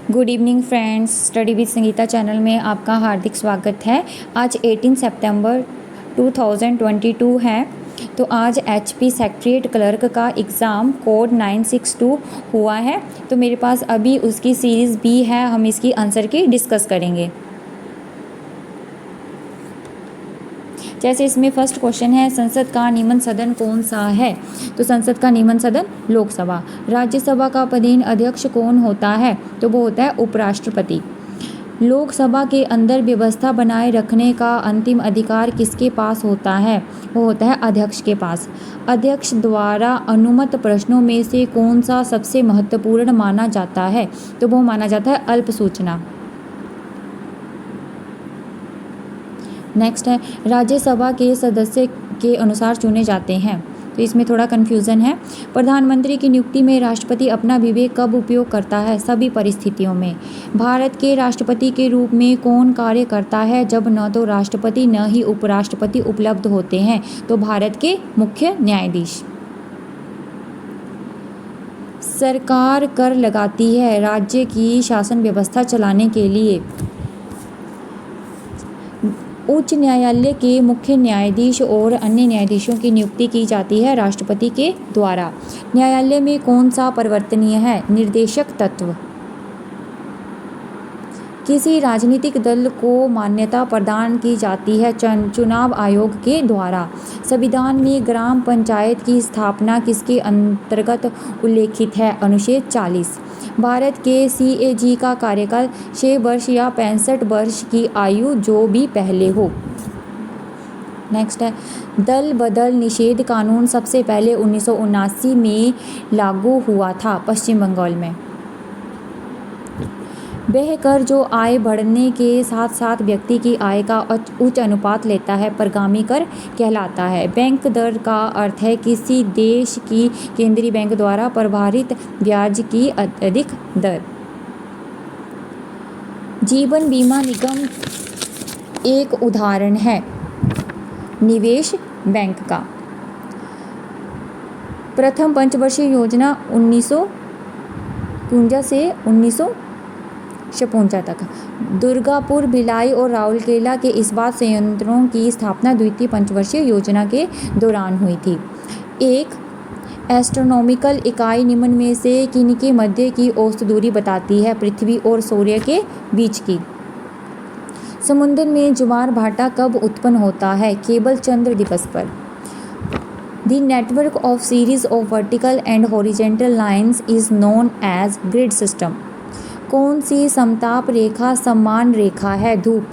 Good evening friends, study with Sangeeta channel में आपका हार्दिक स्वागत है। आज 18 सितंबर 2022 है। तो आज एचपी सेक्रेटरीट क्लर्क का एग्ज़ाम कोड 962 हुआ है। तो मेरे पास अभी उसकी सीरीज़ बी है, हम इसकी आंसर की डिस्कस करेंगे। जैसे इसमें फर्स्ट क्वेश्चन है, संसद का निम्न सदन कौन सा है? तो संसद का निम्न सदन लोकसभा। राज्यसभा का पदेन अध्यक्ष कौन होता है? तो वो होता है उपराष्ट्रपति। लोकसभा के अंदर व्यवस्था बनाए रखने का अंतिम अधिकार किसके पास होता है? वो होता है अध्यक्ष के पास। अध्यक्ष द्वारा अनुमत प्रश्नों में से कौन सा सबसे महत्वपूर्ण माना जाता है? तो वो माना जाता है अल्प सूचना। नेक्स्ट है, राज्यसभा के सदस्य के अनुसार चुने जाते हैं। तो इसमें थोड़ा कन्फ्यूज़न है। प्रधानमंत्री की नियुक्ति में राष्ट्रपति अपना विवेक कब उपयोग करता है? सभी परिस्थितियों में। भारत के राष्ट्रपति के रूप में कौन कार्य करता है जब न तो राष्ट्रपति न ही उपराष्ट्रपति उपलब्ध होते हैं? तो भारत के मुख्य न्यायाधीश। सरकार कर लगाती है राज्य की शासन व्यवस्था चलाने के लिए। उच्च न्यायालय के मुख्य न्यायाधीश और अन्य न्यायाधीशों की नियुक्ति की जाती है राष्ट्रपति के द्वारा। न्यायालय में कौन सा परिवर्तनीय है? निर्देशक तत्व। किसी राजनीतिक दल को मान्यता प्रदान की जाती है चुनाव आयोग के द्वारा। संविधान में ग्राम पंचायत की स्थापना किसके अंतर्गत उल्लेखित है? अनुच्छेद 40। भारत के CAG का कार्यकाल 6 वर्ष या 65 वर्ष की आयु जो भी पहले हो। नेक्स्ट है, दल बदल निषेध कानून सबसे पहले 1979 में लागू हुआ था पश्चिम बंगाल में। वह कर जो आय बढ़ने के साथ साथ व्यक्ति की आय का उच्च अनुपात लेता है परगामी कर कहलाता है। बैंक दर का अर्थ है किसी देश की केंद्रीय बैंक द्वारा प्रभावित ब्याज की अधिक दर। जीवन बीमा निगम एक उदाहरण है निवेश बैंक का। प्रथम पंचवर्षीय योजना 1951 से 1956 तक। दुर्गापुर, भिलाई और राउरकेला के इस्पात संयंत्रों की स्थापना द्वितीय पंचवर्षीय योजना के दौरान हुई थी। एक एस्ट्रोनॉमिकल इकाई निम्न में से किनके मध्य की औसत दूरी बताती है? पृथ्वी और सूर्य के बीच की। समुद्र में ज्वार भाटा कब उत्पन्न होता है? केवल चंद्र दिवस पर। The network of series of vertical and horizontal lines is known as grid system. कौन सी समताप रेखा समान रेखा है? धूप।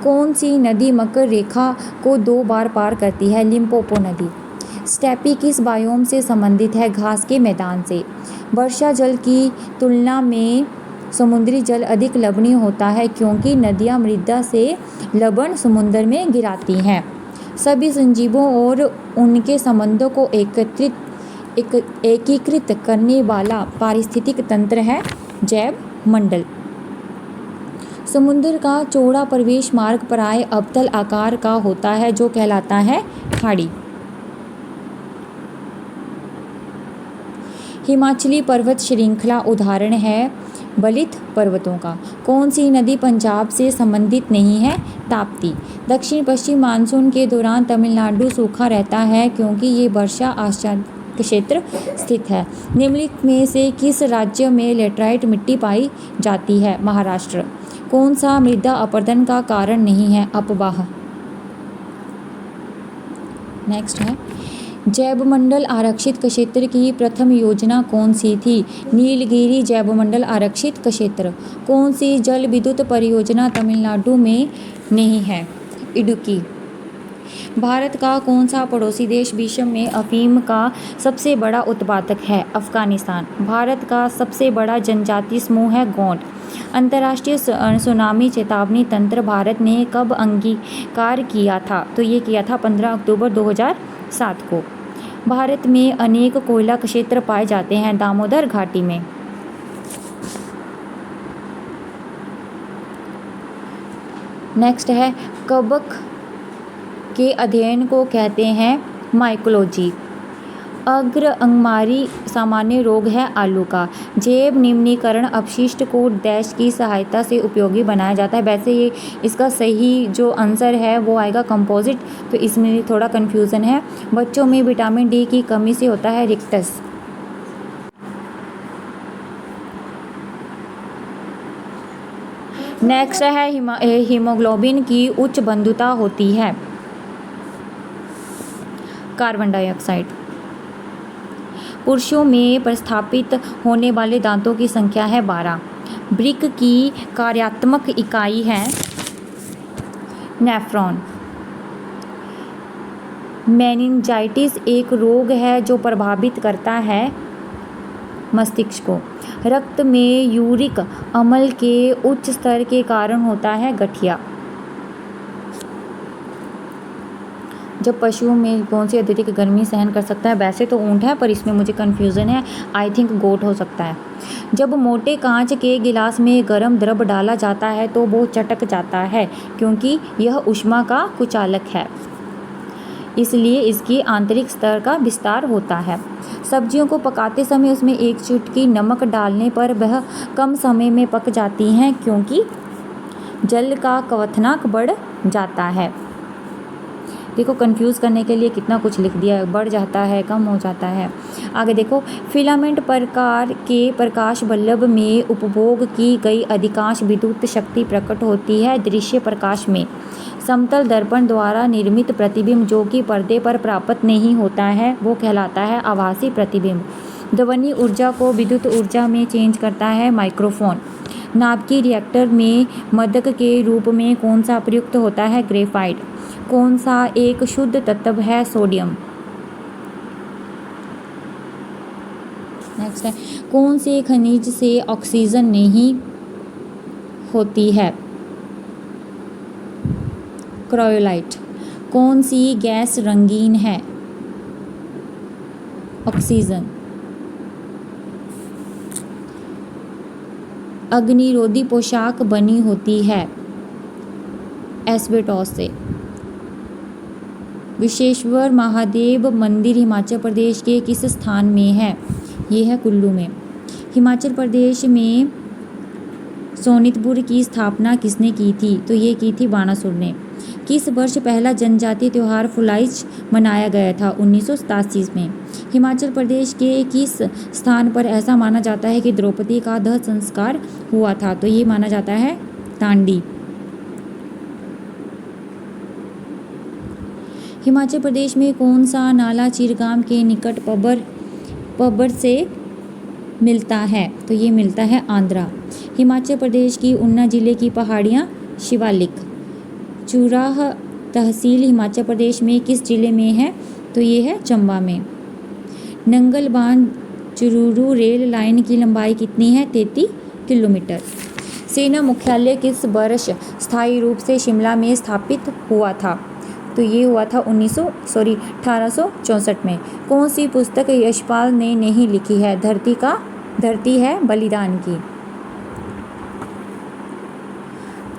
कौन सी नदी मकर रेखा को 2 बार पार करती है? लिम्पोपो नदी। स्टेपी किस बायोम से संबंधित है? घास के मैदान से। वर्षा जल की तुलना में समुद्री जल अधिक लवणीय होता है क्योंकि नदियाँ मृदा से लवण समुद्र में गिराती हैं। सभी संजीवों और उनके संबंधों को एकीकृत करने वाला पारिस्थितिक तंत्र है जैव मंडल। समुद्र का चौड़ा प्रवेश मार्ग प्राय अवतल आकार का होता है जो कहलाता है खाड़ी। हिमाचली पर्वत श्रृंखला उदाहरण है बलित पर्वतों का। कौन सी नदी पंजाब से संबंधित नहीं है? ताप्ती। दक्षिण पश्चिम मानसून के दौरान तमिलनाडु सूखा रहता है क्योंकि ये वर्षा आच्छादित क्षेत्र स्थित है। निम्नलिखित में से किस राज्य में लेटराइट मिट्टी पाई जाती है? महाराष्ट्र। कौन सा मृदा अपरदन का कारण नहीं है? अपवाह। नेक्स्ट है, जैवमंडल आरक्षित क्षेत्र की प्रथम योजना कौन सी थी? नीलगिरी जैवमंडल आरक्षित क्षेत्र। कौन सी जल विद्युत परियोजना तमिलनाडु में नहीं है? इडुक्की। भारत का कौन सा पड़ोसी देश विश्व में अफीम का सबसे बड़ा उत्पादक है? अफगानिस्तान। भारत का सबसे बड़ा जनजातीय समूह है गोंड। अंतर्राष्ट्रीय सुनामी चेतावनी तंत्र भारत ने कब अंगीकार किया था? तो ये किया था 15 अक्टूबर 2007 को। भारत में अनेक कोयला क्षेत्र पाए जाते हैं दामोदर घाटी में। नेक्स्ट है, कवक के अध्ययन को कहते हैं माइकोलॉजी। अग्र अंगमारी सामान्य रोग है आलू का। जैव निम्नीकरण अपशिष्ट को डैश की सहायता से उपयोगी बनाया जाता है। वैसे ये इसका सही जो आंसर है वो आएगा कंपोजिट, तो इसमें थोड़ा कन्फ्यूज़न है। बच्चों में विटामिन डी की कमी से होता है रिक्टस। नेक्स्ट है हीमोग्लोबिन की उच्च बंधुता होती है कार्बन डाइऑक्साइड। पुरुषों में प्रस्थापित होने वाले दांतों की संख्या है 12। ब्रिक की कार्यात्मक इकाई है नेफ्रॉन। मेनिंजाइटिस एक रोग है जो प्रभावित करता है मस्तिष्क को। रक्त में यूरिक अम्ल के उच्च स्तर के कारण होता है गठिया। जब पशुओं में कौन सी अत्यधिक गर्मी सहन कर सकता है? वैसे तो ऊंट है, पर इसमें मुझे कन्फ्यूज़न है, आई थिंक गोट हो सकता है। जब मोटे कांच के गिलास में गर्म द्रव डाला जाता है तो वो चटक जाता है, क्योंकि यह ऊष्मा का कुचालक है, इसलिए इसकी आंतरिक स्तर का विस्तार होता है। सब्जियों को पकाते समय उसमें एक चुटकी नमक डालने पर वह कम समय में पक जाती हैं, क्योंकि जल का क्वथनांक बढ़ जाता है। देखो कंफ्यूज करने के लिए कितना कुछ लिख दिया है, बढ़ जाता है, कम हो जाता है। आगे देखो, फिलामेंट प्रकार के प्रकाश बल्ब में उपभोग की गई अधिकांश विद्युत शक्ति प्रकट होती है दृश्य प्रकाश में। समतल दर्पण द्वारा निर्मित प्रतिबिंब जो कि पर्दे पर प्राप्त नहीं होता है वो कहलाता है आभासी प्रतिबिंब। ध्वनि ऊर्जा को विद्युत ऊर्जा में चेंज करता है माइक्रोफोन। नाभिकीय रिएक्टर में मदक के रूप में कौन सा प्रयुक्त होता है? ग्रेफाइट। कौन सा एक शुद्ध तत्व है? सोडियम। नेक्स्ट है, कौन से खनिज से ऑक्सीजन नहीं होती है? क्रायोलाइट। कौन सी गैस रंगीन है? ऑक्सीजन। अग्निरोधी पोशाक बनी होती है एस्बेस्टॉस से। विश्वेश्वर महादेव मंदिर हिमाचल प्रदेश के किस स्थान में है? ये है कुल्लू में। हिमाचल प्रदेश में सोनितपुर की स्थापना किसने की थी? तो ये की थी बाणासुर ने। किस वर्ष पहला जनजातीय त्यौहार फुलाइच मनाया गया था? 1987 में। हिमाचल प्रदेश के किस स्थान पर ऐसा माना जाता है कि द्रौपदी का दाह संस्कार हुआ था? तो ये माना जाता है तांडी। हिमाचल प्रदेश में कौन सा नाला चिरगाम के निकट पब्बर से मिलता है? तो ये मिलता है आंध्रा। हिमाचल प्रदेश की ऊना जिले की पहाड़ियाँ शिवालिक। चुराह तहसील हिमाचल प्रदेश में किस जिले में है? तो ये है चंबा में। नंगल बांध चुरूरू रेल लाइन की लंबाई कितनी है? 33 किलोमीटर। सेना मुख्यालय किस वर्ष स्थायी रूप से शिमला में स्थापित हुआ था? तो ये हुआ था 1864 में। कौन सी पुस्तक यशपाल ने नहीं लिखी है? धरती है बलिदान की।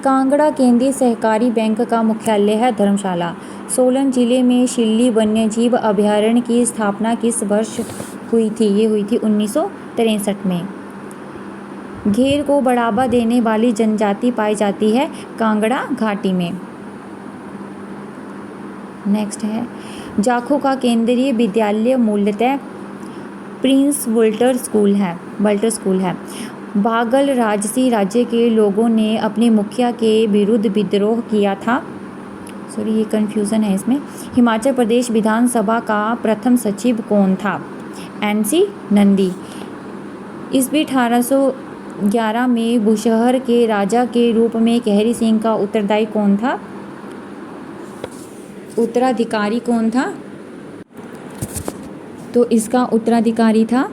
कांगड़ा केंद्रीय सहकारी बैंक का मुख्यालय है धर्मशाला। सोलन जिले में शिल्ली वन्यजीव अभयारण्य की स्थापना किस वर्ष हुई थी? ये हुई थी 1963 में। घेर को बढ़ावा देने वाली जनजाति पाई जाती है कांगड़ा घाटी में। नेक्स्ट है, जाखू का केंद्रीय विद्यालय मूलतः प्रिंस वल्टर स्कूल है। बागल राजसी राज्य के लोगों ने अपने मुखिया के विरुद्ध विद्रोह किया था। सॉरी, ये कन्फ्यूज़न है इसमें। हिमाचल प्रदेश विधानसभा का प्रथम सचिव कौन था? NC नंदी। ईस्वी 1811 में बुशहर के राजा के रूप में कहरी सिंह का उत्तराधिकारी कौन था? तो इसका उत्तराधिकारी था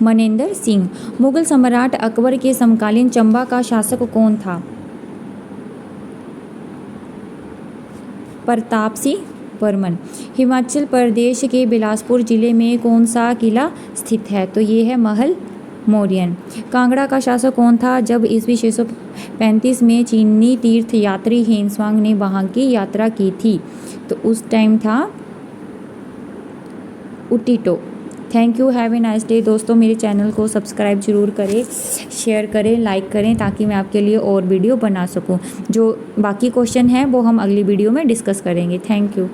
मनेंद्र सिंह। मुगल सम्राट अकबर के समकालीन चंबा का शासक कौन था? प्रताप सिंह बर्मन। हिमाचल प्रदेश के बिलासपुर जिले में कौन सा किला स्थित है? तो ये है महल मौर्यन। कांगड़ा का शासक कौन था जब ईस्वी 635 में चीनी तीर्थ यात्री हेनस्वांग ने वहां की यात्रा की थी? तो उस टाइम था उटिटो। Thank you, have a nice day. दोस्तों मेरे चैनल को सब्सक्राइब जरूर करें, शेयर करें, लाइक करें, ताकि मैं आपके लिए और वीडियो बना सकूं। जो बाकी क्वेश्चन हैं वो हम अगली वीडियो में डिस्कस करेंगे। Thank you.